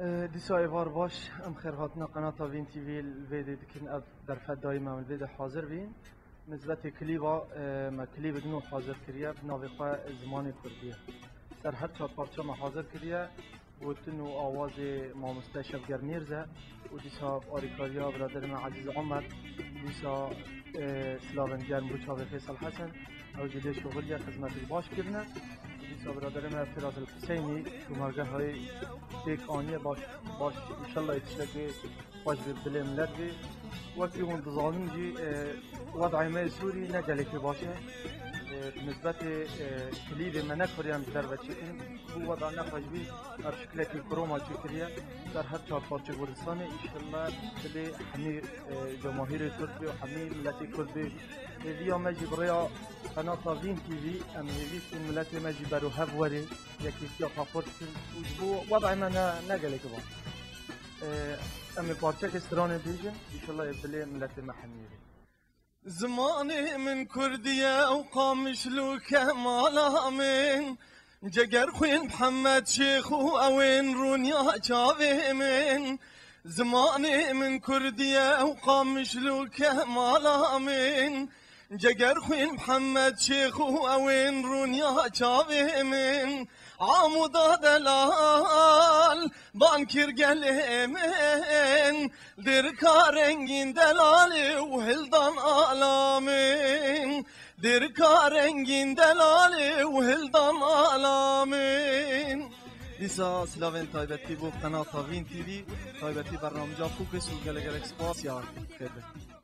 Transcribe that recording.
دیسا ایوار باش ام خیر هاتنا قناة وین تیوی الویدی دکن اب در فد دایما الویدی حاضر بین نسبت کلیبا ما کلیب دنو حاضر کریه بناوی خواه زمان کردیه سر هر چهار پارچه ما حاضر کریه و تنو آواز مامسته شفگر میرزه و دیسا آریکاریا برادر من عزیز عمر دیسا سلاون گرم بوچاوی فیصل حسن او جده شغلیه خدمت باش کرنه دیسا برادر من فراز الحسینی شمارگه های یک آنیه باش انشالله یتشتکی باش ببدلی ملت بی وقتی هون دزانم جی وضع ما سوری نجلی که باشه نسبت کلید من نکریم در بچه این بو وضع نخواهش بی هر شکلی که کروما چکریه در هر چهار پارچه گلستانه انشالله بلی همی جماهیر ترکی و همی ملتی کرد بی ویا مجی برای قناة وین تیوی ام هیویست این ملت مجی برو هف وری یکی سیا پاپورت بو وضع ما نجلی که باشه ام پارچه کسترانه بیجن انشالله بلی ملت محمیری زماني من كردية وقام شلوك مالا من جگر خوين محمد شيخ وأوين رونيا شافي من زماني من كردية وقام شلوك مالا من جگر خوين محمد شيخ وأوين رونيا شافي من عمودا دلال بانكر قلمن دركا رنگين دلالي وهلدان آلامين دركا رنگين دلالي وهلدان آلامين دیسا سلاوین تایبتی بو قناة وین تیوی تایبتی برنامه جا فوکس و گلگل اکسپاس یا خیلی